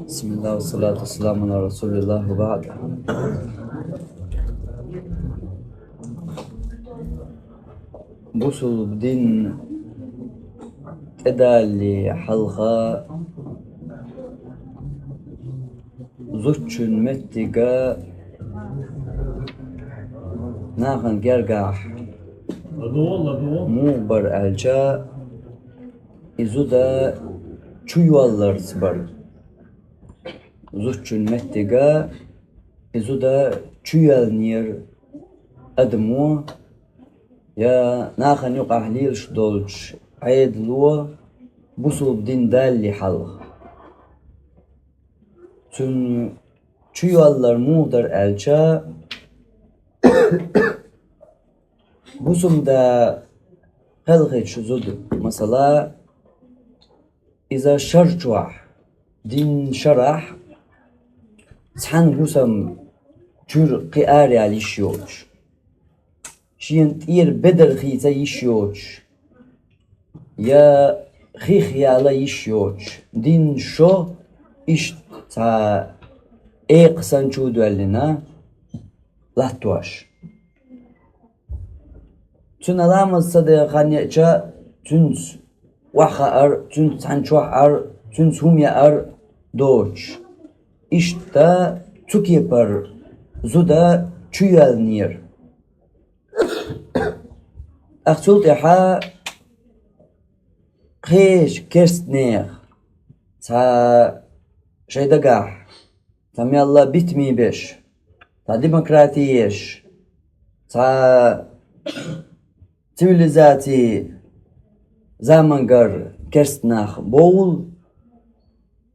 Bismillah ve salatu ve selamu ala Resulullah ve ba'd. Busul din edalli halqa zuçun mettiga nahan gergah muğbar elca izuda çuyuallar sıbar. Zuçun mettiga izuda çuyalnir admu ya nahan yok ahlil şdolç aydluwa busul din dalli halq. Tün çuyuallar muğdar elca busumda halqi çuzud mesela iza şarçuah din şarah sen busam çür qiyari alişyoç şiyent ir bedel khisa yişyoç ya khiyala yişyoç din şo iş ta eqsan çudwalina lahtuaş tün alamaz sadaqaniya tün وحر تون سانچوحر تون سومیار دوچ işte Türkiye'per zuda çüyelnir aksulteha kheş kerstner ta şeydagah tamyalla bitmi beş ta demokratiyeş ta sivilizati zamangar kerstnach boğul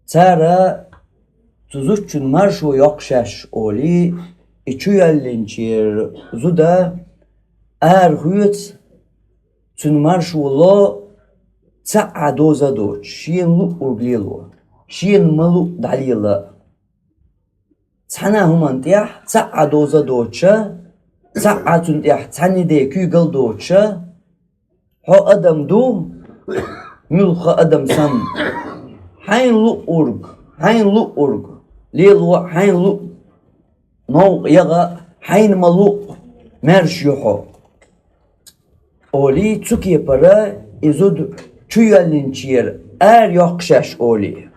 tsara tuzuçun marşu yokşaş oli içüyellinçir zuda hüyet tün marşu lo tsa'a doza doç şiyen lu urglilo şiyen malu dalila tsana human tiyah tsa'a doza doça tsa'a tün tiyah tsanide kügel doça ho adam du mülha adam san hain lu urg lilu hain lu no yaga hain malu merş yuho oli Türkiye para izud çüyellinçiyer yokşaş oli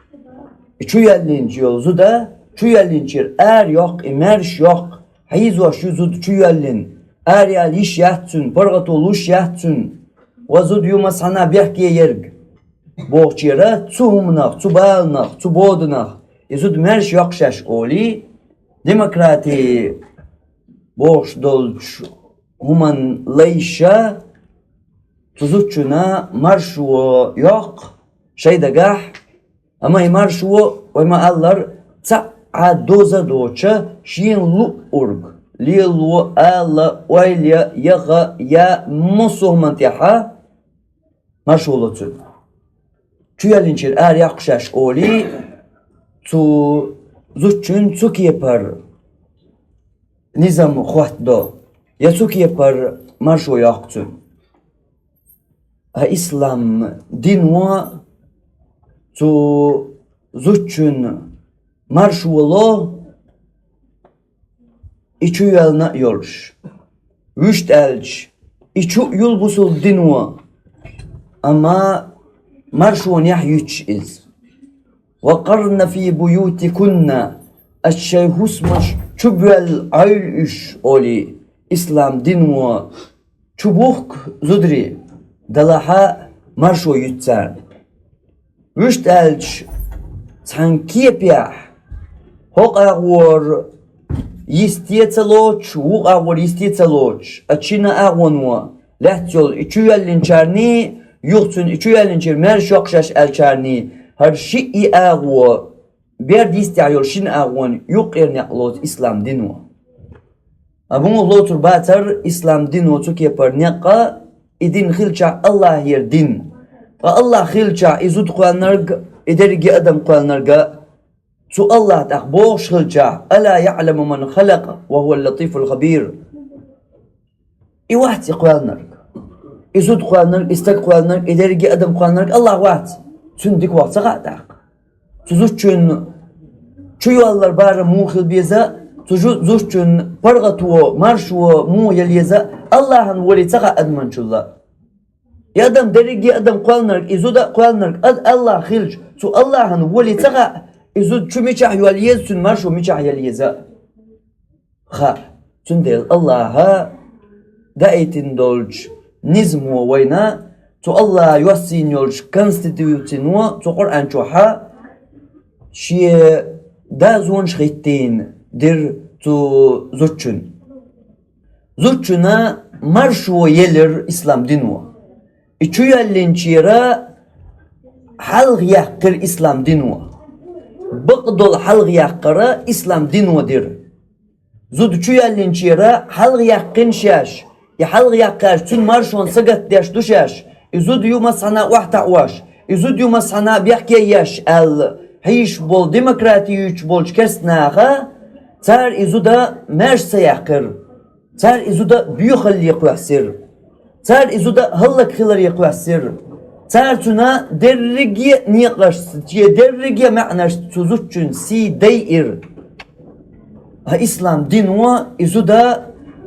çüyellinçiyor zuda çüyellinçiyer yok merş yok hayiz var şu zud çüyellin yal iş yahtsın pargatoluş yahtsın وزود يوم سنا بيحكي يرج بوشيرا تسومنا تبالنا تبودنا يزود مرش يقشش أولي ديمقراطي بوش دولش همان ليشا تزوجنا مرشو يق شيء دقاح أما يمرشو وما الله تسعى دوزا دوشا شين لو أورج ليلو الله ويليا يغا يا مصو منتحا marşolotun. Çüyelinçir yakşaş oli tu zuçun Türkiye par nizam xuatdo ya Türkiye par marşo yaktun. İslam dinwa tu zuçun marşolo içüyelna yolş. Vüşt elç içü yol busul dinwa أما مرشون يحيوش إز وقرن في بيوتكن الشيخوس مش تبول عيلش أولي إسلام دينوا تبوك زدري دلها مرشو يتسان وشت ألش تنكيب يح هوق أغور يستيتلوش ووق أغور يستيتلوش أتشينا أغونوا لحتيول إتشويا لنشارني yuhtun içüyelinçir merş yokşaş elçarni her şeyi ağu bir distiyyor şin ağun yok ernaqlot İslam dinu abun lotur batar İslam dinu Türkiye par neqa idin khilça Allah yer din ve Allah khilça izud qanlar edergi adam qanlarga su Allah ta boş khilça ala ya'lamu man khalaqa ve huvel latiful khabir i wahti qanlar izud qanlar istak qanlar edergi adam qanlar Allah vaht tündik vaqtsa qadak tuzuçun Çuyallar bari muhil bize zuçun pargatuo marşuo mu yelize Allah'ın veli taka admançullah. Ya adam derigi adam qalnark izuda qalnark ad Allah khilj su Allah'ın veli taka izud şu miçah yeliyezsün marşu miçah yeliyeze. Ha tündel Allah'a gaytin dolç nizmu vayna tu Allah yuassin yolç konstitüsyonu tu Kur'an çoha şiye da zon şrittin dir tu zuçun. Zuçuna marşu yelir İslam dinu. İçüyellinçira halg yakkır İslam dinu. Bıqdol halg yakkıra İslam dinudir. Zud çüyellinçira halg yakkın şaş. Halg yakkar tün marşon sagat deş duşaş. Zud yuma sana wahta waş. Zud yuma sana bihke yaş el hiç bol demokrati üç bol kersnaha tar izuda merse yakkır. Tar izuda büyükhal yakwasir. Tar izuda hallak khilar yakwasir. Tar tuna derrigi niyaqlaş tiye derrigi ma'naş tuzuçun si deyir. Ha İslam dinwa izuda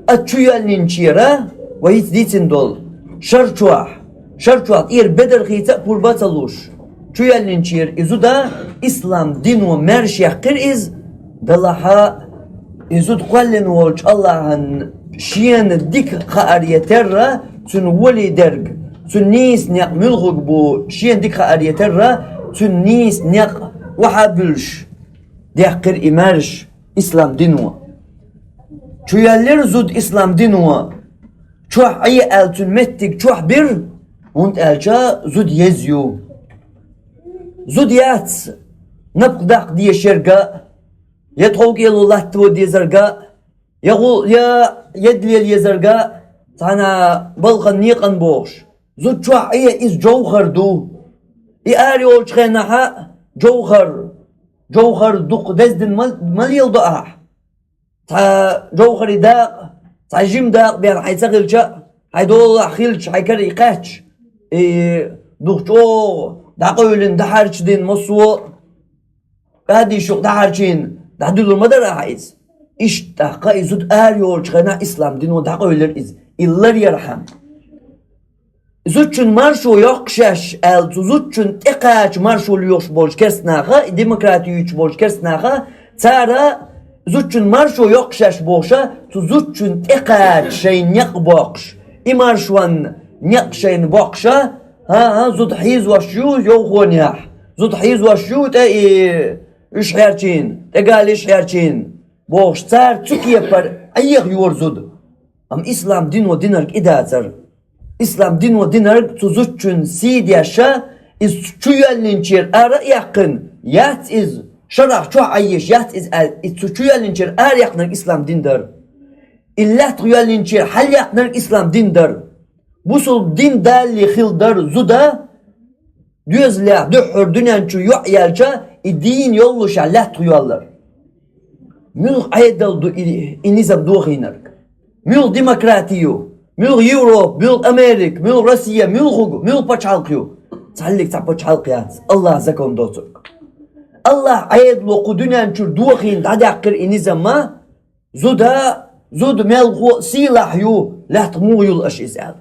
açuyallinçira ve hiç ditin dol. Şarçuah ir bedel khita pulbataluş. Çuyallinçir izuda İslam dinu merş yakkır iz dalaha izud qallin wolç Allah'ın şiyan dik qaariyeterra tün veli derg tün nis niyak mülgug bu şiyan dik qaariyeterra tün nis niyak wahabülş yakkır imerş İslam dinu çuyallir zud İslam dinu çoğ ayı el tün mettik çoğ bir und elça zud yezyu zud yats nabqdak diye şerga ya tavuk yalullah tu diye zarga ya yedliyel yazarga sana balqan niqan boş zud çoğ ayı iz jawhar du ari olçğenaha jawhar duq dezdin mal yılda ta jawhari da ta jimda bir haysaqilça haydollah khilç haykar iqaç duqço da qölün da harçdin masu hadi şu da harçin da dulurma da raiz iş da qaizud yol çıkana İslam dinu da qöyler iz illar yarham zuçun marşu yoqşaş el zuçun iqaç marşu yoq bolç kersnaha demokrati üç bolç kersnaha tsara zuçun marşu yoqşaş boşa zuçun iqaç şeyin yaqboqş imarşwan naqşayn boqşa ha zud hiz wa shu yoqonya zud hiz wa shu ta üç herçin tegaliş herçin boştar Türkiye par ayıq yorzud am İslam dinu dinark idatar İslam dinu dinark tuzuçun sid yaşa iz çuyallinçir ara yakın yat iz şarah çu ayyiş yat iz el çuyallinçir ara yakın İslam dindar illa çuyallinçir hal yakın İslam dindar busul din dalli khildar zuda düzle duhur dünençu yu'yalça din yolluş Allah tuyallar mül aydaldu inizam doğinark mül demokratiyo mül Avrupa mül Amerik mül Rusya mül Hug mül paçalkyo sallik sa paçalkya Allah zakon dotuk Allah aydlu qudunençu doğin dadakkir inizama zud melgu silahyu lahtmuyul aşizal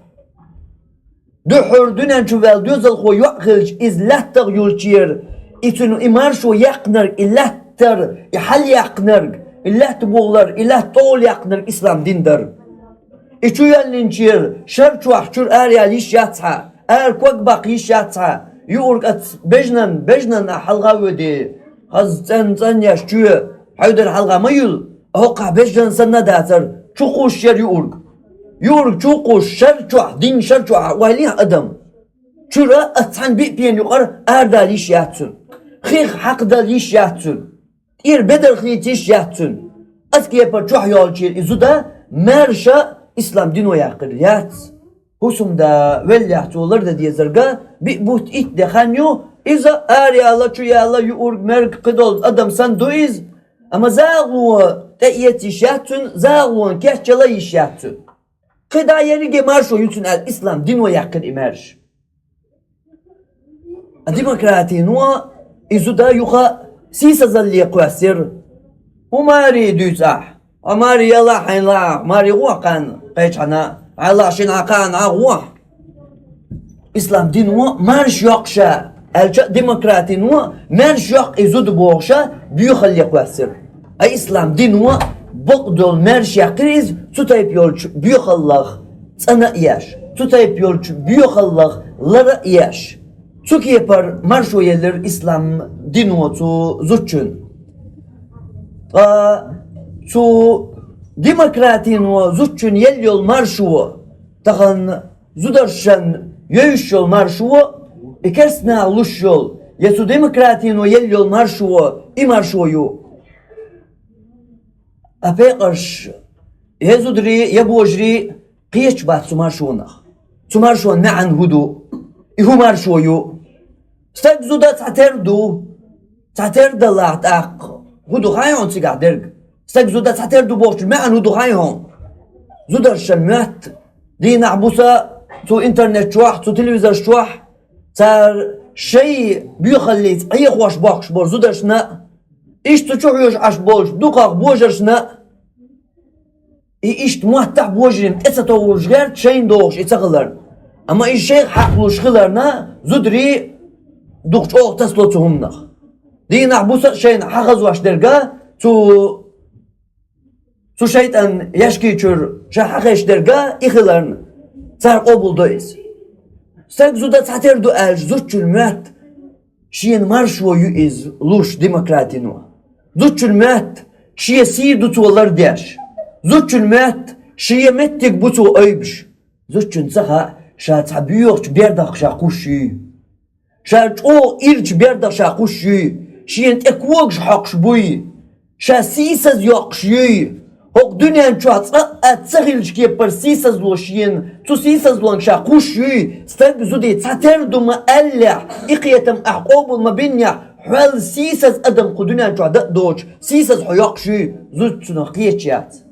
duhur dünençu vel düzel xo yuqilç iz lahtag yulçir itunu imarşu yaqnar illattar ihal yaqnar illat buğlar illat tol yaqnar İslam dindar içuyallinçir şarçuahçur ariyal iş yatsa kok baq iş yatsa yurqat bejnan halqa vedi hazan yaşçı haydar halqa mayul oqa bejnan sanna datar çuquş yer yurq çuquş şarçuah din şarçuah vali adam çura atan bipiyen yuqar ardal iş yatsın xix haqdal iş yatsın ir bedel xit iş yatsın aski yapar çoğ yolçir izuda merşa İslam dinu yaqir yats husumda vellahtular da diye zarga bi buht it dehanyo iza ariyala çuyala yurq merk qidol adam san doiz ama zağu teyet iş yatsın zağu kehçala iş yatsın qida yeri gemarşo yutun el İslam dinu yaqir imerş demokrati nuwa izuda yuqa سيسا اللي يقوسر وما يريد يساح أماري يلا حين لا ماري وقان قيشنا على شين عقان عوا إسلام دين و مارش يقشا الجا ديمقراطي نو مارش يق إزود بوغشا بيخل يقوسر أي إسلام دين و بقدول مارش يقريز تتايب يولش بيخلق أنا إياش تتايب يولش بيخلق لرا إياش Çok yapar marşo yerler İslam dinotu zuçun. Su demokratino zuçun yel yol marşo. Tahan zudarşan yöyüş yol marşo. İkersne aluş yol. Yesu demokratino yel yol marşo. İ marşoyu. Apeyqarş. Yezudri yabojri قيش بعد سمار شونخ سمار شون نعن هدو إهو مار شويو استجزو دا تعتر الله تاق هدو خايون سيقع درق استجزو دا تعتر دو بوش معن هدو خايون زودر الشمات دي نعبوسا تو انترنت شواح تو تلفزيون شواح صار شيء بيخلي اي خوش باخش بور زودر شنا ايش تشوحيوش عش بولش دوقاق بوجر شنا İşt muhattah bojrim esa toğuşgar çayn doğuş etsaqlar. Ama işe haqluşqlarna zudri duqç oqtas lotuhumnaq. Dina bu şeyin haqaz başderga tu şeytan yaşki çür şahaqeş derga ixlarn sar qobuldayız. Sak zuda taterdu el zuçul mat şiyen marşoyu iz luş demokratino. Zuçul mat şiye sidu tular diyaş. زوجن مات شيء متك بوتو أيبش زوجن زها شات عبيوش بيردخ شاقوشي شات أو إرج بيردخ شاقوشي شين تكوجش حقش بوي شا سيسز يقشي هوك دنيا شات أتسخيلش كي بر سيسز لوشين تو سيسز لون شاقوشي سترق زودي تاتر دوما ألع إقيتم أحقوب المبنيا حال سيسز أدم قدنيا شات دوش سيسز حيقشي زوجن قيتشات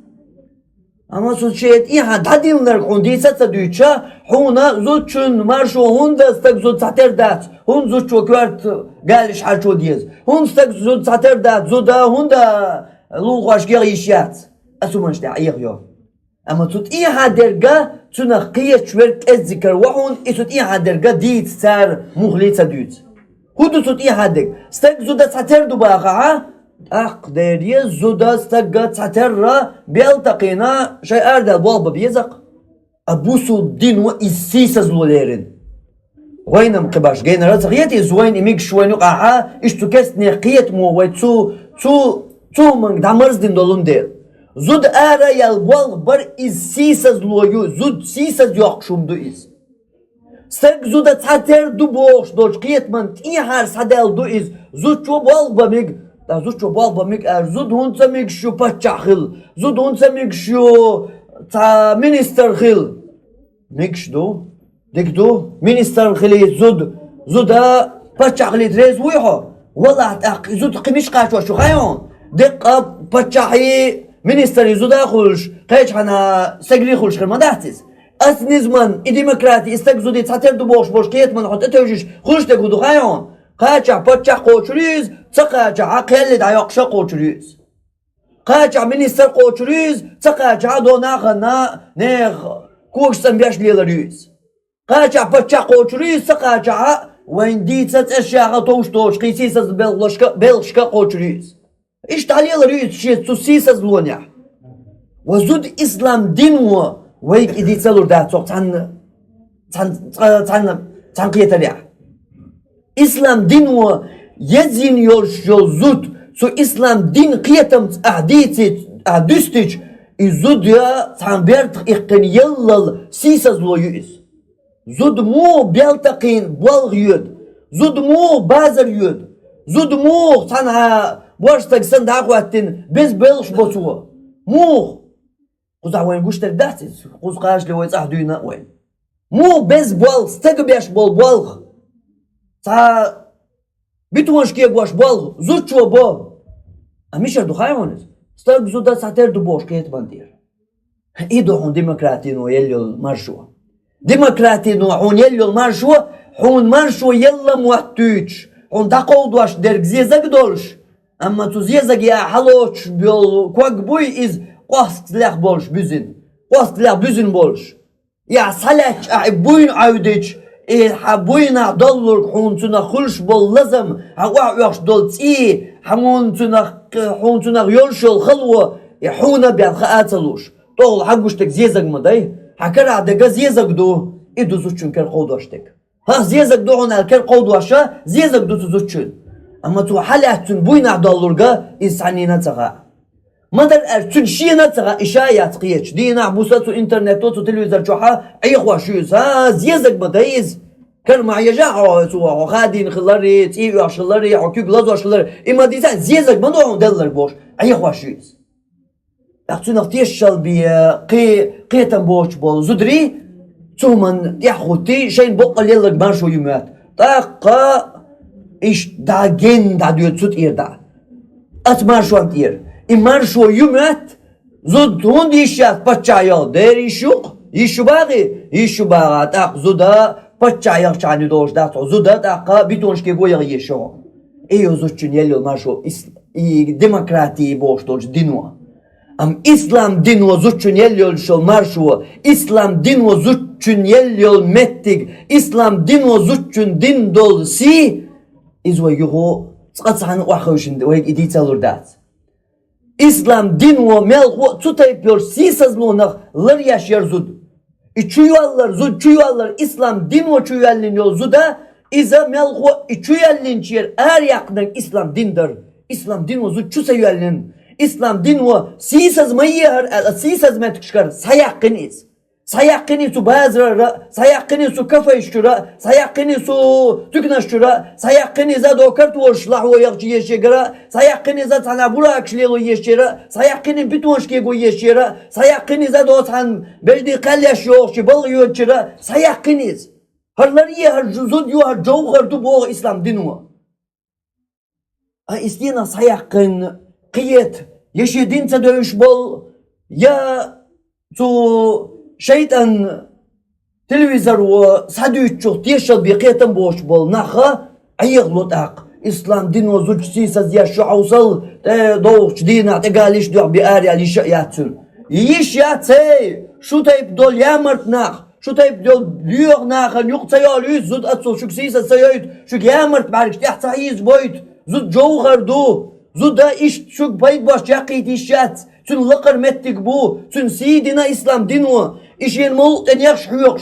Ama suçet iha tadimler kondisa tadüça huna zuçun marşo hunda stak zut sater dat hun zuço kvart galiş halço diz hun stak zut sater dat zuda hunda luğaş gerişyat asumanş da ayyo ama tut iha derga tuna qiyat werk ezzikr wa hun isut iha derga dit sar muhlit sadüt hudu tut iha dek stak zuda sater du baqa أقدر يزودا استقى تعترى بيلتقينا شيء أردى بوالبا بيزق أبوسو الدين وإسيسة زوليرين وينم قباش جينا رزقيتي زوين إميك شوين وقعها إشتو كسني قيت مو ويتسو من دامرز دين دولون دير زود آرى يالبوال بر إسيسة زلويو زود سيسة يوقشوم دو إز استق زودا تعتر دو بوش دوش قيت من تيهار سادل دو إز زود شو بوالبا ميك Da zuço balba mik zud hunsa mik şu paçaxil zud hunsa mik şu ta minister xil mik şdo dikdo minister xili zuda paçaxili tres wiho والله زود قميش قاشو شو خايون دقه paçaxi minister zuda xulş qeç hana segri xulş xirmadahtis asnizman demokrati istek zudi tater du boş qiyetman hot etewjish xulş de gudu خايون قاچع پچع قوچریز څقاچع عقل د یقشه قوچریز قاچع منیستر قوچریز څقاچع دوناغنا نه کوښتن بیاش لیلریز قاچع پچع قوچریز څقاچع ويندي تشاغه توش قيسيس بلشكا قوچریز ايش تعليلريز شي تسيس زلونيا وزود اسلام دين ويك ادي تلور دا تان قيتريا İslam din o yezin yol zut so İslam din qiyatam adistic izud ya tambert iqin yallal sisaz loyuz zud mu beltaqin balgyud zud mu bazar yud zud mu tanha boştak sen daqwatin biz belsh botu mu quzawen gushter datis quzqash li waysahduna wen mu biz bol stagbesh bol تا بیتونش که باش بال زود چو با همیشه دو خواهیمونید استاق زودا ساتر دو باش که اتباندیر ایدو هون ديمقراطي نو يليو مارشو ديمقراطي نو هون يليو مارشو هون مارشو يلا موحتوش هون داقو دواش درگ زيزاق دولش Ama tu ziyezak ya haloç bol kuak buy iz qastlaq bolş büzün. Qastlaq büzün bolş. Ya salaç buyun avdiç ha buyna dollur huntuna khulş bol lazım. Ha wa'x dol tsi huntuna yolşol khalwa yahuna bi khaatluş. Dol haguştek ziyezak maday. Hakara da ziyezak do iduz çünkü qawdaştek. Ha ziyezak do ona ker qawdaşa ziyezak do tuzuşun. Ama tu halatun buyna dollurga insanina taga. Madar ertun şiyana taga işayat qiyeç. Dina busatu interneto tu televizor çoha ayıqwa şuyuz. Ha ziyezak badayız. Kan mayaja su khadin khilari ti yaşları hukuk laz yaşları. İma disen ziyezak bana derler boş. Ayıqwa şuyuz. Ertun aftiş şalbi qiyetan boş bol zudri tuman yahuti şeyin boqal yıllık marşo yumat. Taqa iş da gen da diyor tut irda. At marşo antir. İmarşo yumat zud hund işyat paçayal der işuk. İşu bağı tak zuda paçayal çani doğuş da zuda taqa bitonşke goya yeşo. Eyo zutçun yello marşo demokrati boş doğuş dinwa. Am İslam dinwa zutçun yello şol marşo. İslam dinwa zutçun yello mettig. İslam dinwa zutçun din dol si izwa yugo tsatsan waxuşinde ve idit alurdat. İslam dinwa mel tutayıp sisazluğuna lar yaşar zud. Çuyallar İslam dinwa çuyallin yol zuda iza mel çuyallin çer er yakdan İslam dindir. İslam dinwa zud çusayallin. İslam dinwa sisazmayır sisazmet çıkar sayaqiniz. Sayaqini su bazra, sayaqini su kafa iştura, sayaqini su tüknaştura, sayaqini za dokart worşlah o yaqçı yeşegara, sayaqini za tana bura akşlelo yeşera, sayaqini bitonşke go yeşera, sayaqini za dotan beldi qalyaş yoqçı bal yoçira, sayaqiniz. Harlar ye har zud yo har jawhar tu bo İslam dinwa. A istina sayaqin qiyet yeşedinse dövüş bol ya tu şeytan televizor ve sadüç çok yaşal bir kıyatan boş bol naha ayıqlut aq İslam din ve zuçsisaz ya şu avsal doğuş dina tegaliş diyor bir er ya liş yatsun yiş yatsay şu tayip dol yamart nah şu tayip dol diyor nah yok sayal yüz zud atso şu sisaz sayayt şu yamart barış yahtayiz boyut zud jawhardu zud da iş şu bayit baş yaqit işat tün laqar mettik bu tün sidina İslam dinwa İşin mol en yaxşı yok.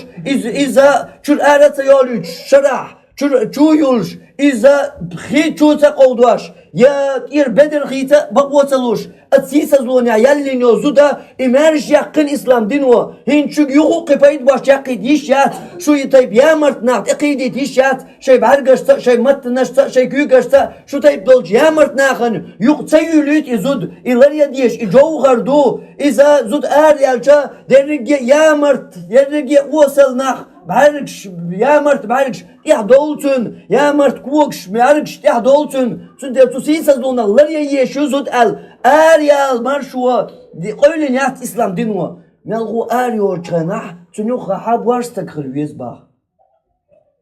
İza çür arata yolüç şarah çür çuyulş İza xi çuta qawdaş ya ir bedel xita baqwataluş atsisazlun ya yallin yozuda imerj yaqin İslam dinwa hinçük yuqu qipayt baş yaqit işyat şu yitayb ya martna aqidit işyat şey bargashta şey matnashta şey gügashta şu tayb dolç ya martna xan yuqsa yulüt izud ilariya diyeş ijawgardu İza zud er yalça derge ya mart derge wasalnah bargş ya mart bargş ya doltun ya mart kuokş bargş ya doltun tun der tusisazlunlar ya yeşuzud el er yal marşwa di qawlin yat İslam dinwa melgu er yor çanah tunuqa hab varsta khilwez ba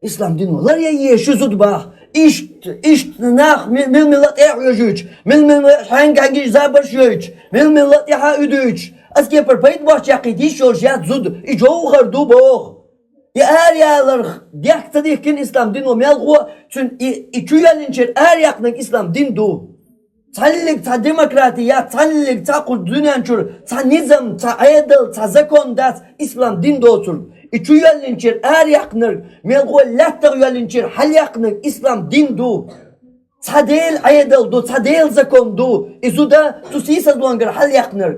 İslam dinwa lar ya yeşuzud ba İşt nah mil millet yajüç mil hangi zabar şüç mil millet ya üdüç aske perpayt baş yaqiti şor yat zud ijawgar du bo ya er yalar yakta dikin İslam dinwa melgu tun içüyalinçer er yaknak İslam din du Tallik ta demokratiya, tallik ta dünyançur, ta nizam, ta ayadıl, ta zakondat, İslam din doğtur. İçü yalınçır, er yaknır, melgol lahtır yalınçır, hal yaknır, İslam din du. Ta değil ayadıl du, ta değil zakon du. İzuda tusisa duangır, hal yaknır.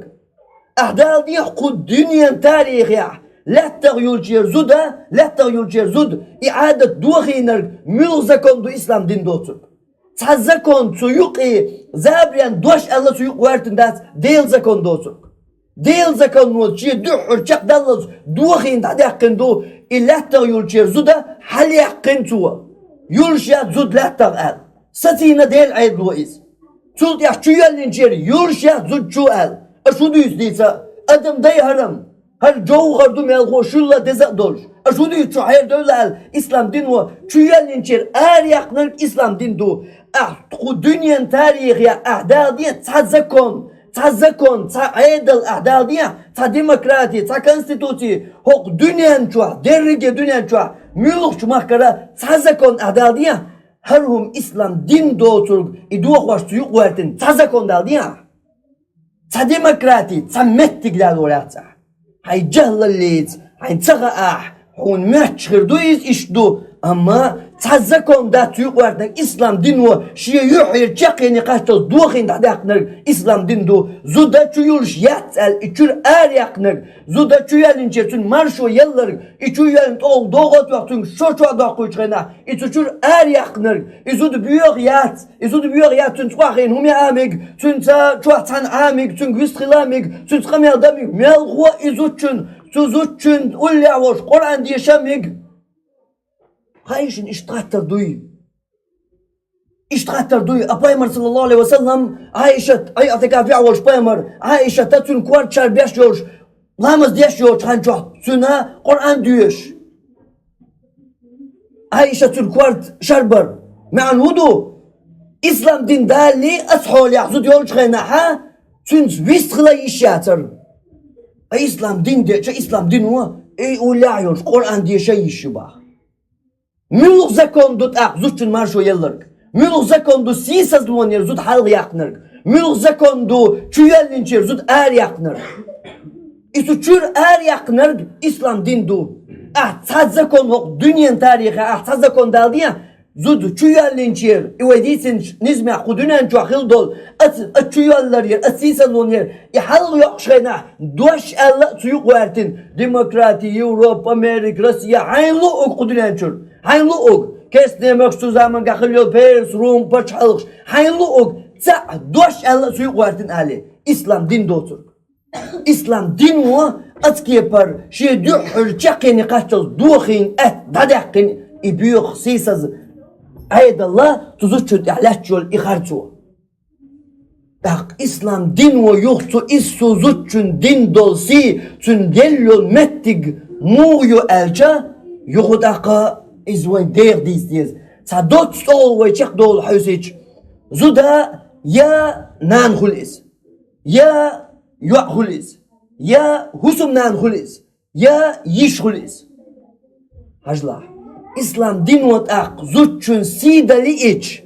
Ahdal diye kud dünyan tarihi ya. Lahtır yulçır zuda, lahtır yulçır zud. İadet duğinır, mül zakon du, İslam din doğtur. Ta zakon suyuqi zabriyan doş Allah suyuq vertin das değil zakon dosuk. Değil zakon mu çi duhur çak dallas duhin da yakın do illahta yulçer zuda hal yakın tu. Yulşat zud lahta al. Satina değil aydlu is. Sul ya şu yalınçer yulşat zud şu al. Aşudu yüzdeysa adam day haram. Her jawhar du mel hoşulla deza dolş. Aşudu şu hayır dövle al. İslam din ve şu yalınçer er yaknır İslam din du. دنيا تاريخ يا أعدادية تزكون عيد الأعدادية ديمقراطي كونستيتوتي هوك دنيا شو درجة دنيا شو ملوك شو مكرا تزكون أعدادية هرهم إسلام دين دوتر إدوخ واش تيوق وارتن تزكون دادية ديمقراطي متك دالوراتا هاي جهل الليت هاي تغاح هون ماتشغر دويز إشدو أما تزكون دا تيوق وارتن إسلام دينو شيء يحير تشاقيني قاشتل دوخين داداقنر إسلام دين دو زودا تيولش ياتسال إتشور آريقنر زودا تيولين جيتون مارشو يلر إتشويلين تول دوغت وقتون شوشوا داقوي چغينا إتشور آريقنر إزود بيوغ ياتون تواخين هم ياميق تون تواتان عاميق تون غيستخلاميق تون تخمي أداميق ميلغوا إزودشون تزودشون أولي عوش قرآن ديشاميق هايشن اشتغتر دوي أبايمر صلى الله عليه وسلم عايشة أي أتكافي عوش بايمر عايشة تتون كوارت شار بيش جوش لامز ديش جوش هنجوح تسونا قرآن دويش عايشة تون كوارت شاربر مع الودو إسلام دين دالي أسحول يحزود يولش خيناها تون ويستخلا يشاتر إسلام دين دي إسلام دين هو إي أولي يولش قرآن دي شي يشبه ملوك زكوندو زوجتن مارشو يلرق ملوك زكوندو سيساز لونير زود حلق يقنرق ملوك زكوندو چويلنچير زود آر يقنرق إسو چور آر يقنرق إسلام دين دو تاد زكون هوق دنيان تاريخي تاد زكون دالديا زود چويلنچير إويديسن نزمي خودونان چو خيل دول چويلر ير سيساز لونير يحلق يقشغينا دوش ألا سيوق وارتن ديمقراطي يوروب أمريك روسيا حينلو خودونان چور حينلو كسنة مكسو زمان كخليو بيرس روم باش حلقش حينلو دوش ألا سيوق وارتن عليه إسلام دين دوتر إسلام دين هو أتكي بر شي دوحر چاقيني قاشتل دوخين داداقين إبيوخ سيساز عيد الله تزوجو إحلاشجول إخارتو İslam din o yoktu issu zuçun din dolsi tün geliyor mettig muyo elça yuhudaka izwen der diz sa dot stol ve çek dol hüsiç zuda ya nan hulis ya hulis ya husum nan hulis ya yiş hulis hajla İslam din o zuçun sidali iç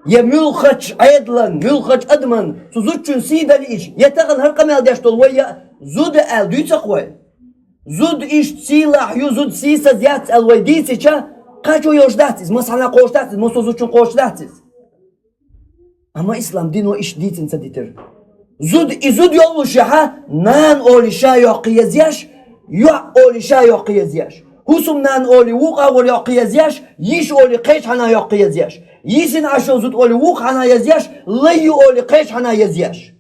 يا ملخش عيدلن ملخش أدمن تزوجون سيدا ليش يتغل هرقم يالديش طلوية زود ألدوي تقوي زود إيش سيلاح يزود سيسا زيات الويديسي شا قاچو يوجداتيز مسحنا قوشداتيز مسوزوچون قوشداتيز أما إسلام دينو إيش ديتين سديتر زود يولوش يحا نان أولي شا يوقيزياش أولي شا يوقيزياش هسوم نان أولي وقا أولي يوقيزياش يش أولي قيش حنا يوقيزياش يسن عشو زود أولي وق حنا يزياش ليو أولي قيش حنا يزياش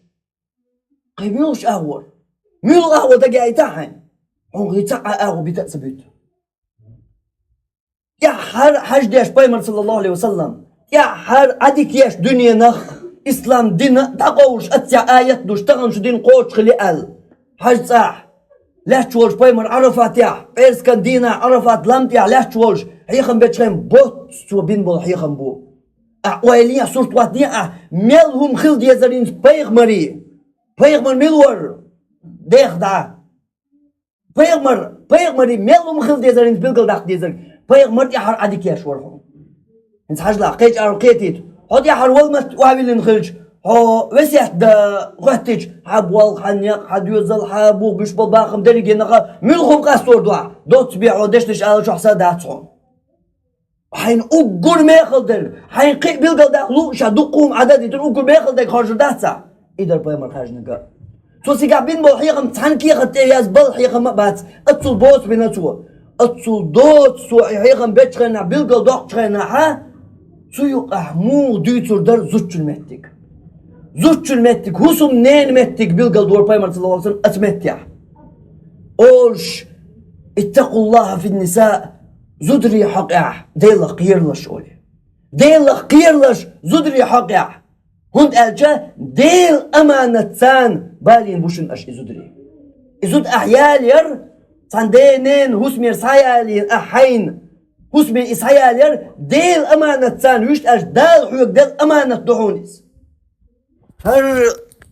قيب ميلوش أهور ميلو أهور دقا يتاحن عمغي تاقع أهور بتأسبت يا حر حج ديش بايمر صلى الله عليه وسلم يا حر عديك ياش دنيا نخ إسلام دين تقوش أتسع آيات دوش تغنش دين قوش خلي أل حج صح لا تشولش بايمر عرفات يا بيرس كان دينا عرفات لامت يا لا تشولش حيخم بيتشخيم بوت سو بين بول حيخم بو ويليا صورت واتنيا ملهم خل ديزارين بايغمري بايغمر ملور ديخ دا بايغمري ملهم خل ديزارين بلقل داخ ديزار بايغمر يحر عديك يا شورهم انت حاجلا قيج ارقيتيت هاد يحر والمت وابلين خلج هو وسيح دا غتج حاب والخنيق حد يوزل حابو بش بالباقم دريجي نقا ملهم قاسور دوا دوت بيعو دشتش على شخصا داتهم حين أقول ما يخلدر حين قيل بالقلدك لو شادقهم عدد يتر أقول ما يخلدك خارج داتسا إدر بايمر خارج نقا سو سيقع بين بول حيقم تحنكي خطيرياز بل حيقم مقبات أتصل بوت بيناتو أتصل دوت سو حيقم بيتشغينا بالقلدك تشغينا ها سو يقع مو ديتر در زوج المتك هسوم نين متك بالقلدور بايمر صلى الله عليه وسلم أتمتع أولش اتقوا الله في النساء زودري حقع ديلا قيرلش أولي ديلا قيرلش زودري حقع هند ألجا ديل أمانة تان بالين بوشن أش إزودري إزود أحيال ير تان دينين هسمير سايالين أحين Husmi ishayaler del emanet sanüş dal huyuk del emanet duhunis. Her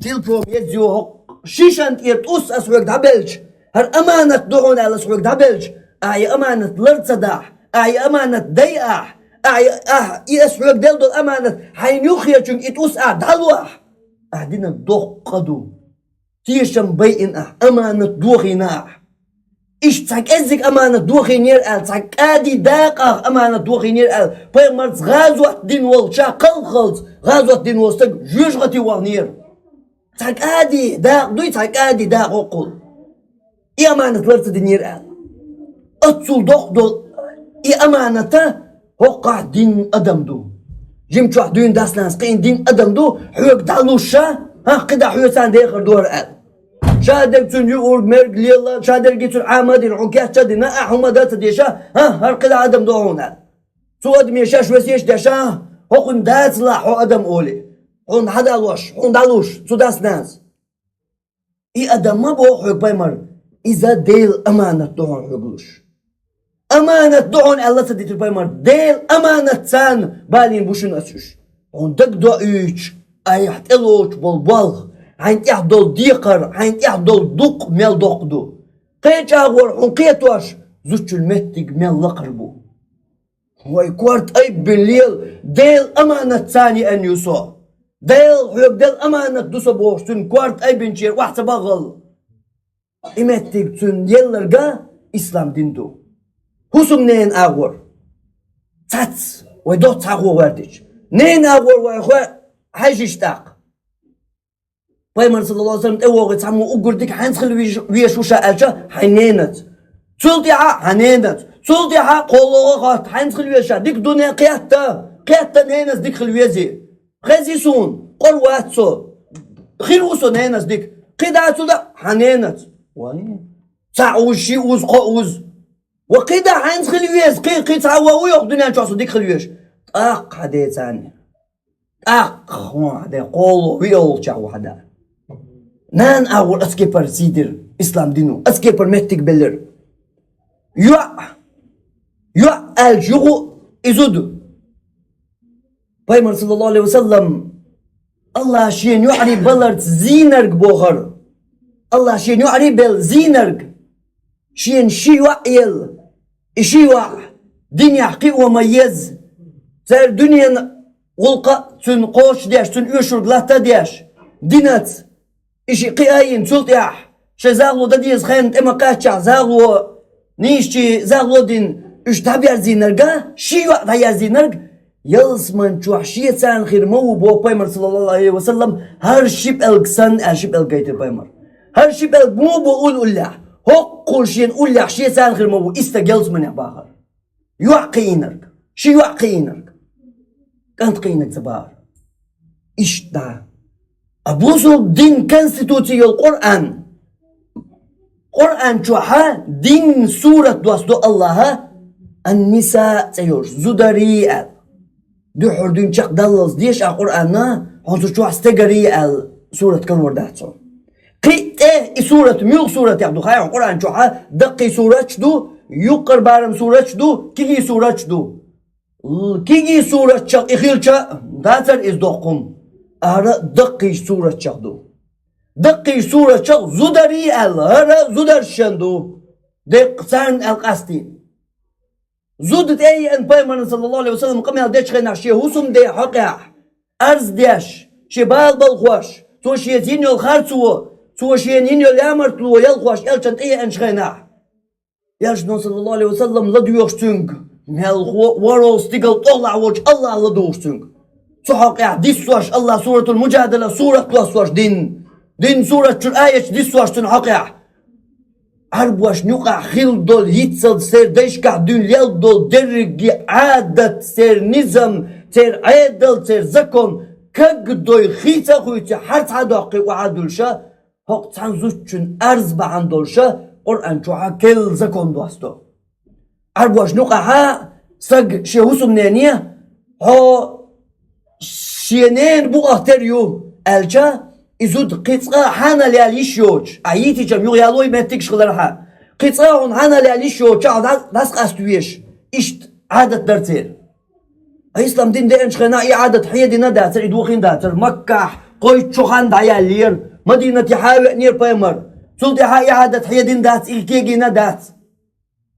tilpom yazıyor şişant yet us asuyuk da belç. Her emanet duhun alas huyuk da belç. Ay emanet lırtsadah. Ay emanet dayah. Ay asuyuk del dol emanet. Hayn yukhya çünkü it us dalwah. Ahdina doqqadu. Tiyasham bayin emanet duhinah. İş tak ezik emanet duhinir el tak adi daqah emanet duhinir el. Peygamber gazwat din wal şaqal khals. Gazwat din wastak jujgati wagnir. Tak adi daq duy tak adi daq oqul. I emanetler dinir el. Atsul doqdol i emaneta hoqa din adamdu. Jim çuh düğün daslans qin din adamdu. Huyuk daluşa ha qida huyusan dekhir dor el. شادر تون يقول مرق ليلا شادر جيتون عامدين عكاش شادر نا حمادات ديشا ها هرقد عدم دوهونا سواد ميشاش وسيش ديشا هقن دات لا هو ادم اولي هون حدا لوش هون دالوش سوداس ناس اي ادم ما بو حق بايمر اذا ديل امانه دوهون حقلوش امانه دوهون الله تديت بايمر ديل امانه سان بالين بوشن اسوش هون دك دو ايش اي حتلوش بالبالغ عين يحضل ديقر عين يحضل دق ميل دقدو قيت اغور حنقيت واش زوج المهتق ميل لقربو هو يكورت اي بالليل ديل امانة ثاني ان يوصو ديل حيوك ديل امانة دوسو بوشتون كورت اي بنشير واحد بغل امهتق تون يلرقا اسلام ديندو هسم نين اغور تاتس ويدوت اغور وردش نين اغور ويخوة حاجشتاق Peygamber sallallahu aleyhi ve sellem evoğu tamu ugurdik hansıl viyşuşa elçe hanenet. Sultiha hanenet. Sultiha kolluğu kat hansıl viyşa dik dünya qiyatta nenes dik khilviyezi. Khazisun qorwatsu. Khirusu nenes dik. Qidatsu da hanenet. Vay. Sa'ushi uz quz. Ve qida hans khilviyez qi tawu yok dünya çosu dik khilviyeş. Hadi sen. Hadi qolu viyol çawhada. Nan ağır askeper sidir İslam dinu. Askeper mehtik belir. Yu'a el jugu izudu. Peygamber sallallahu aleyhi ve sellem Allah şiyen yu'ri balart zinerg boğar. Allah şiyen yu'ri bel zinerg. Şiyen şiwa el. Şiwa dünya qi ve mayez. Ser dünyanın gulqa tün qoş diyaş tün üşür glata diyaş. Dinat. إشي قياين سلطيح شزاغلو داديز خانت إما قاتشع زاغلو نيشي زاغلو دين إش تابير زينرقا شي وقت هيار زينرق يلسمن شوح شي سان خير مو بو بايمر صلى الله عليه وسلم هر شيب القسان شيب القايت بايمر هر شيب مو بو قول الله هو قول شين الله شي سان خير مو إستا يلسمن يباخر يوعقينرق شي يوعقينرق كانت قينك زبار إش دا أبوزو دين كونستيتوسيو القرآن قرآن شوحا دين سورة دوستو الله النساء سيور زدرية دحر دين شق دلز ديش القرآن هونسو شوح استقرية سورة كان ورداتو قيت سورة ميل سورة يعدو خايا القرآن شوحا دقي سورة شدو يقر بارم سورة شدو كيجي سورة شدو كيجي سورة شق إخيل شق داتر إزدوقكم أرى دقي سورة شغدو دقي سورة شغ زدري هرا زدر شندو دق سان القاستين زودت أي أن بيمان صلى الله عليه وسلم قام يهديش خينا شي هسم دي حقيا أرز ديش شي بالخوش تو شي زينيو الخارسو تو شي نينيو الامرتلو يلخوش يلشن أي أن شخينا يلشنو صلى الله عليه وسلم لدو يوشتنك مهل ورو ستيقل طلع وجه الله لدو يوشتنك صحق يا ديس واش الله سورة المجادلة سورة كلاس واش دين سورة الآية ديس واش تنحق يا عرب واش نقع خيل دول يتصل سير ديش قاعدين يل دول درج عادة سير نظام سير عادل سير زكون كق دوي خيتا خويتا حرت عداقي وعادل شا هق تنزوتشن أرز بعن دول شا قرآن شوحا كل زكون دوستو عرب واش نقع ها سق شهوسو منانية ها شينين بو اختريو الجا ازود قطعة حانا لاليشيوش عيتي جم يغيالوي ما تكش غلرها قطعة حانا لاليشيوش داس قاستويش اشت عادة درتير إسلام دين ده إنش خنا عادة حياة دينا داتر إدوخين داتر مكة قوي شوخان دعيا لير مدينة حاوي نير بايمر سلطة عادة حياة دين دات إلكيجينا دات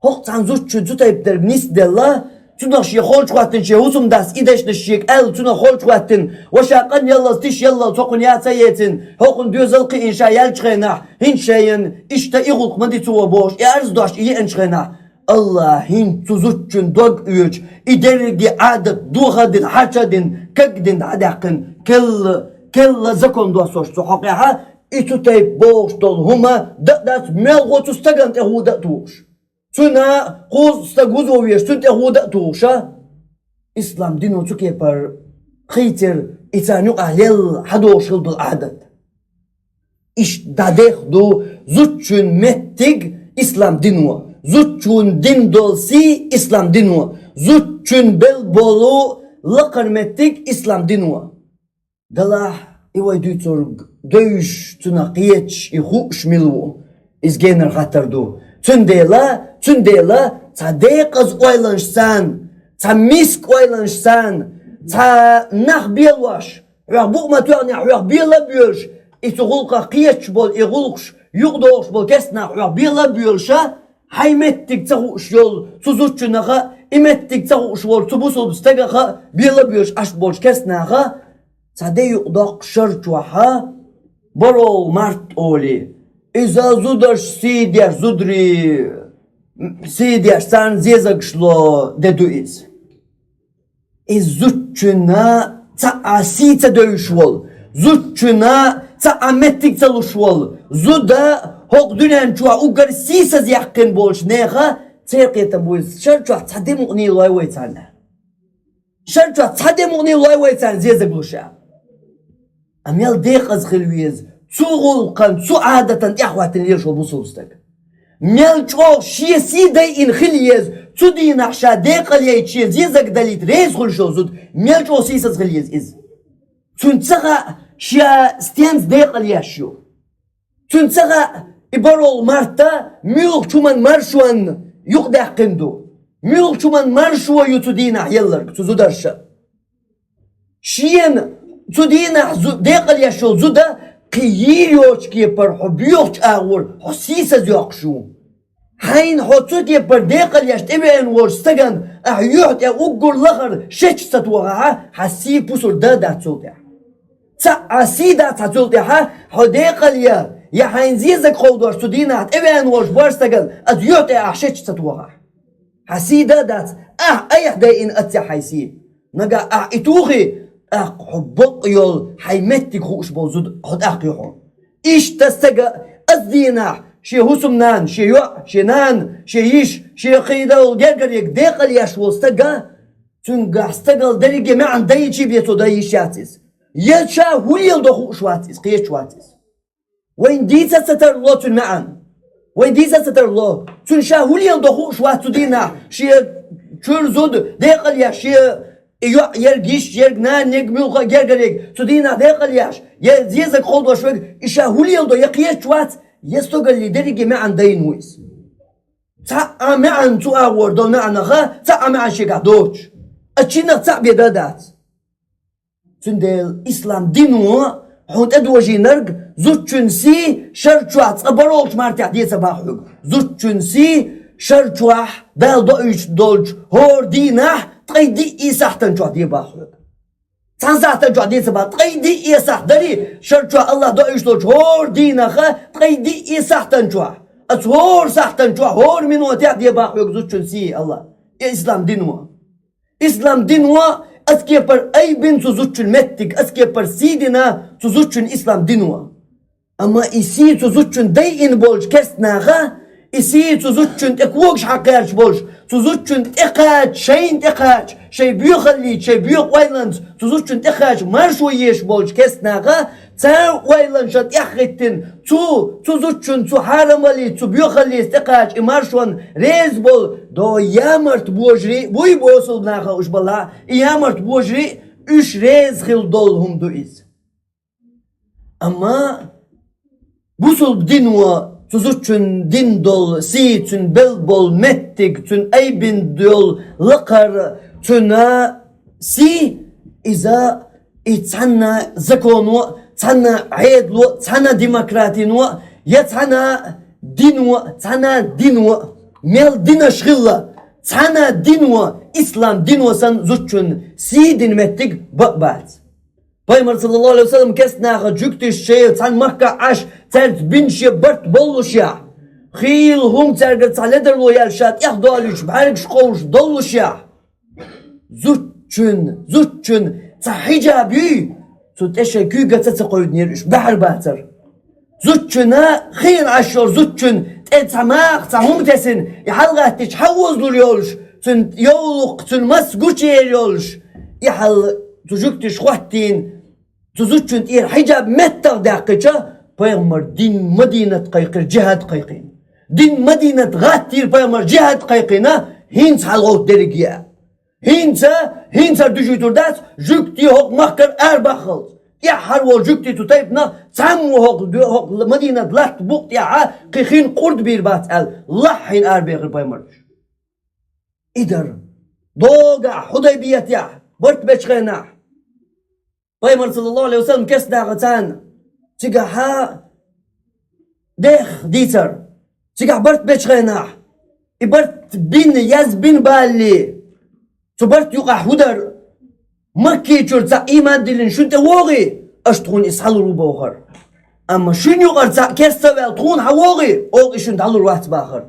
هوقت عن زوج زوتا يبدر بنيس دلا تنا شيء خالص وقتن شيء وسم داس إيدش نشيك أل تنا خالص وقتن وشاقن يلا تيش يلا تقن يا سيتن هقن بيوزلق إنشاء يلشخنا هين شيئن إشتا إغلق مدي تو باش أرز داش إيه إنشخنا الله هين تزوجن دوغ üç إدرجي عادة دوغدن حشدن كجدن عدقن كل زكون دو سوش حقيقة إتوتي باش دول هما دات ملغو تستغن تهودا توش تنا قوز استغوزو ويش تهودا توشا إسلام دينو تكي بر خيتر إتانيو أهل حدوش هلدو العادة إش دادخ دو زوجن متج إسلام دينو زوجن دين دولسي إسلام دينو زوجن بلبولو لقر متج إسلام دينو دلا إيوه دوتور دوش تناقيتش يخوش ملو إزجينر خطردو تنديلا تصدق از اويلنشسان تمسك اويلنشسان تنخ بيلواش يغبوق ما تعني يغبيلا بيلش إتغلق قيتش بول إغلقش يغدوش بول كسنا يغبيلا بيلشا هيمتك تغوش يول تزوجناها إمتك تغوش بول تبوسو بستغاها بيلا بيلش أش بولش كسناها تصدق يغدق شرجوها برول مرت أولي إذا زودش سيدير زودري سيدير سان زيزك شلو ددو إز زوجنا تأسيت دوشول زوجنا تأمتك تلوشول زودا هوك دنيان جوا أوغر سيسا زيحكن بولش نيخا تيقيت بويز شرجوا تصدي مغني لاي ويتانا شرجوا تصدي مغني لاي ويتانا زيزك لوشا أميال ديق أزخلويز تغلقن عادة إخواتن يرشو بصوصتك ملچو شيسي دي إن خليز تدي نحشا ديق ليه تشيز يزك دليت ريز خلشو زود ملچو سيسز خليز إز تنتغى شيا ستيمز ديق ليه شو تنتغى إبرول مرتا ميوغ چومن مرشوان يقدح قندو ميوغ چومن مرشو يتدينا يلرك تزودرشا شين تدينا ديق ليه شو زودا قييوش كي بر حبيوش أغور حسيسة يقشو حين حطوك كي بر ديقل يشتبين ورستغن أحيوحت أغور لغر شش ستوغها حسي بوصل دادا تسولتها عسي دا تسولتها حديقل يا حين زيزك خودوش تدينا تبين ورش بارستغن أديوحت أحشش ستوغها حسي دادا أيح داين أتيا حيسي نقا إتوغي حبق يول حيمتك خوش بوزود خد أحقيحون إيش تستقى أزدينا شي هسمنان شي يوع شي نان شي يش شي قيدة وجرجر يقديق يشو استقى تنقى استقى دريقي ما عن دايشي بيتو دايش ياتيس يلشا وليل دو خوش واتيس قيش واتيس وين ديسا ستر الله تنمعن وين ديسا ستر الله تنشا وليل دو خوش واتو دينا شي چرزود ديقل يا شي يرجيش يرجنا نجمل جرجريك تدينا داخل ياش يزيزك خالد وشوك إشاهولي يلدو يقيش شوات يستوغل اللي درجي ما عن دين ويس تا ما عن تو أور دون معنا خا تا ما عن شيء قدوش أشينا تا بيدادات تندل إسلام دينو حوت أدوجي نرج زوجنسي شرطوات أبروش مرتاح دي صباحك زوجنسي شرطوح دال دوش دولج هور دينه تقيدي إيساحتن جوا دي باخوك تنزاحتن جوا دي سبا تقيدي إيساح داري شرطوا الله دو إيشتوش هور دينا خا تقيدي إيساحتن جوا أتهور ساحتن جوا هور منو تيع دي باخوك زوجن سي الله إسلام دينوا إسلام دينوا أسكي بر أي بن زوجن متك أسكي بر سيدنا زوجن إسلام دينوا أما إسي زوجن داين بولج كسنا خا إسي زوجن تكوكش حقيرش بولج تزوجن تقاج شين تقاج شي بيخلي شي بيخ وايلاند تزوجن تقاج مرشو يش بولج كسناغا تا وايلاند شات يخيتن تزوجن تو حرمالي تو بيخلي تقاج مرشون ريز بول دو يامرت بوجري بوي بوصل ناغا وش بلا يامرت بوجري اش ريز خيل دولهم دو إز أما بوصل بدينوا Tuzutçun din dol, si tün bel bol mettik, tün eybin dol, lakar tüna si iza itsanna zakonu, tsanna aydlu, tsanna demokratinu, ya tsanna dinu, mel dina şgılla, tsanna dinu, İslam dinu san zutçun si din mettik bakbat. Peygamber sallallahu aleyhi ve sellem kesna jüktiş şey san Makka aş tert bin şey bart bolluş ya. Khil hum terget saleder lo yelşat yahdalüş barik şkovş dolluş ya. Zutçun sahicabi su teşekkü gatsa koydnir iş bahar bahtır. Zutçuna khil aşor zutçun etsamak sahum tesin yhalgat tiç havuz duruyormuş. Tün yoluk tün masguç yeriyormuş. Yhal tujuktiş khwattin tuzutçun ir hicab mettag daqiqa Peygamber din Medinet qayqir cihad qayqin. Din Medinet ghattir Peygamber cihad qayqina hins halgot derigiya. Hinsa düşütürdas jükti hok mahkar erbakhıl. Ya harwol jükti tutayibna samu hok Medinet lat buqt ya qikhin qurd bir batal lahin erbegir Peygamber. İdar doga Hudaybiyet ya bart beçqena. Peygamber sallallahu aleyhi ve sellem kesna gatan tigaha deh ditar tigah bart beçqena ibart bin yaz bin bali tubart yuqa hudar makki çurta iman dilin şunte wogi ashtun ishal rubohar ama şun yuqarta kesavel tun hawogi o işun dalur waht bahar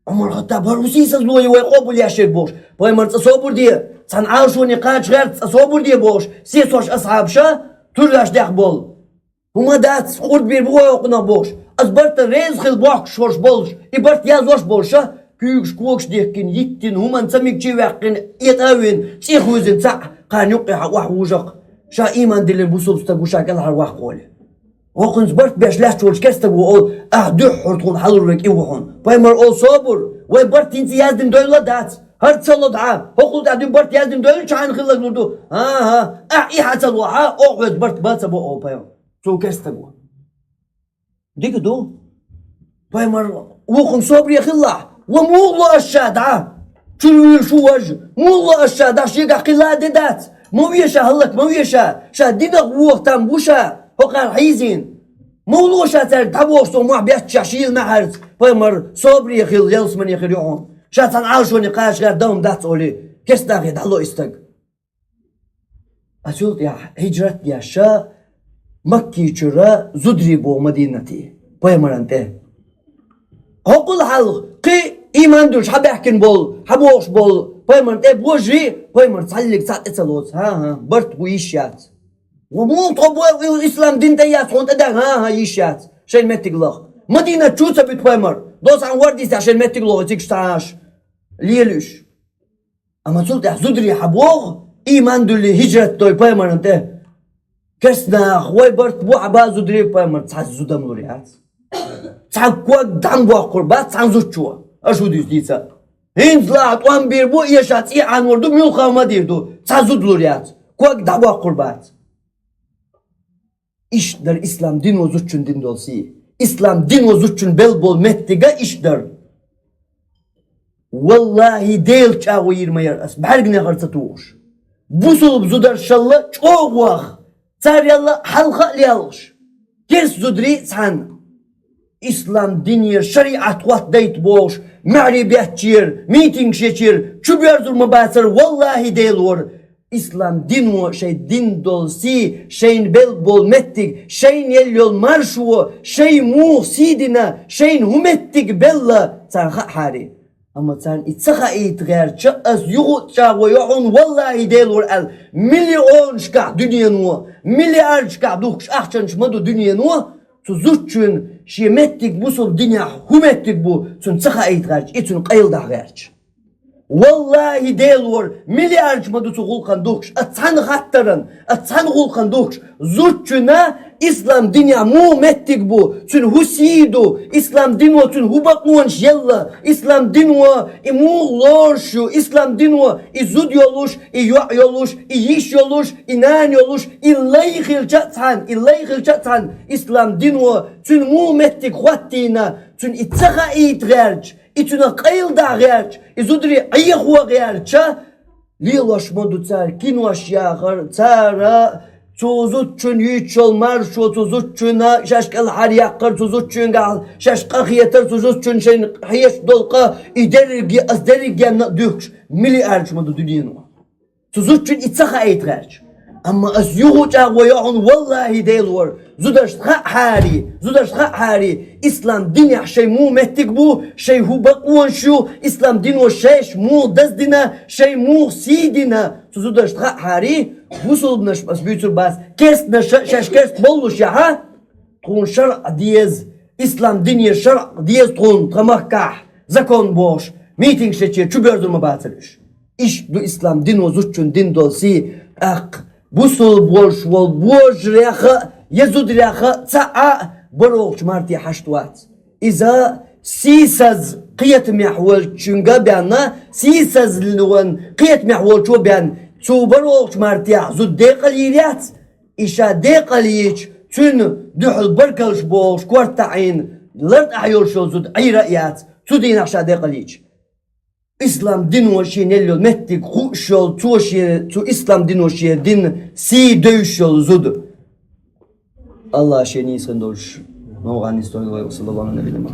Umar Hattab Harusi sazloy ve qabul yaşak boş Peygamber sabur diye san arşuni qaç gert sabur diye boş siz soş ashabşa turlaş dah bol Huma dat qurd bir bu oqna boş azbarta rez khil boq şorş bolş ibart yazvoş bolşa küyük kuox dehkin yittin human samikçi vaqin yetavin çixuzin sa qanuqi wah wujaq şa iman dilin bu substa bu şakal har wah qol Oqun zbart beş laş çolş kesta bu ol ahdu hurtun halur vek iwhun Peygamber ol sabur ve bart inti yazdin doyla dat har çalad ha hokul da bart yazdin doyla çan khilak nurdu ha ihatal wa oqud bart batsa bu ol Peygamber so kesta bu Diki do Peygamber oqun sabr ya khillah ve muğla aşağıda çürüyür şu vaj muğla aşağıda şiga qilade dat مويشا هلك مويشا شا دينك وقتام بوشا هقار حيزين مولوشا تر تبوشتو مع بيت شاشيل نهرت بيمر صبري يخيل يلس من يخيلون شا تنعاشو نقاش غير دوم دات اولي كيس داغي دالو استق أسولت يا هجرت يا شا مكي چرا زدري بو مدينتي بيمر انته هقول حل قي إيمان دوش حبيحكن بول حبوش بول Peygamber bojri Peygamber sallik sat etsalos ha bart bu işyat ve bu bu İslam dinde ya sonda da ha işyat şey mettiglah Medine çuça bit Peygamber dosan vardi sa şey mettiglah tikstaş liyeluş ama sulta zudri habuh iman dulli hicret toy Peygamber te kesna ve bart bu aba zudri Peygamber tas zudam luriyat takwa dam bu qurbat san zuçu aşu dizisa Hindla tuan bir bu yaşat i anurdu mülkama dirdu. Sazudlur yat. Kuak dava kurbat. İşler İslam din ozuçun din dolsi. İslam din ozuçun bel bol mettiga işler. Wallahi değil çağı 20 yaras. Bergine harsa tuğuş. Bu sulup zudar şalla çok vah. Tsar yalla halka liyalış. Kes zudri san. İslam diniye şeriat wat deyt boş. Ma'ribiyat çir, meeting şeçir, çubiyar durma basır, vallahi değil var. İslam din o şey din dolsi, şeyin bel bol mettik, şeyin yel yol marşu, şey mu sidina, şeyin humettik bella, sen hari. Ama sen itsaha itgar, çağız yuğut çağı yuğun, vallahi değil var el, milyon şkah dünyanı o, milyar şkah duhş ahçan şmadu dünyanı o, Tuzutçun şimettik bu sol dünya humettik bu tun saha eğitgarç itun qayılda garç. Vallahi değil var. Milyarcıma dutu kulkan dokş. Atan hattarın. Atan kulkan dokş. Zutçuna İslam dünya mumettik bu. Tün husidu. İslam dinwa tün hubakmuş yalla. İslam dinwa imu lorşu. İslam dinwa izud yoluş. İyu'a yoluş. İyiş yoluş. İnan yoluş. İllahi khilcatan. İllahi khilcatan. İslam dinwa tün mumettik huattina. Tün itsaha itgerç. İtuna qayıl da gerç. İzudri ayıhua gerça. Lilaşmadı tsar. Kinvaş yağır. Tsara. Tuzut çün hiç olmar. Şu tuzut çüna. Şaşkal har yakır. Tuzut çün gal. Şaşkak yeter. Tuzut çün şeyin. Hiyeş dolka. İdergi azdergi dükş. Mili erçmadı düdüğün. Tuzut çün itsaha itgerç. Ama az yuhuca ve yağun vallahi değil var. Zudaştha hari. İslam dünya şey mu mettik bu. Şey hubakwan şu. İslam dino şeyş mu dazdina. Şey mu sidina. Zudaştha hari. Busul bnaşmas büyütür bas. Kerst naşaş kerst bolluş ya ha. Tun şar'a diyez. İslam dünya şar'a diyez tun. Tamakkah. Zakon boş. Meeting şeçe. Çübördürme batırış. İş du İslam dino zutçun din dolsi. Busul boş vol boş reha. يزود رخاء تاع بروش مارتي حشتوات إذا سيسز قيت محول شنجا بيانا سيسز لون قيت محول شو بيان شو بروش مارتي زود دقليات إيشا دقليش تون دحل بركلش بوش كورتعين لرد أحيول شو زود أي رأيات تودين أخشى دقليش İslam din o şey ne yol mettik kuş yol tu şey tu İslam din o şey din si dövüş yol zudu. Allah şeni sen doğuş. Mevgani sallallahu aleyhi ve sellem.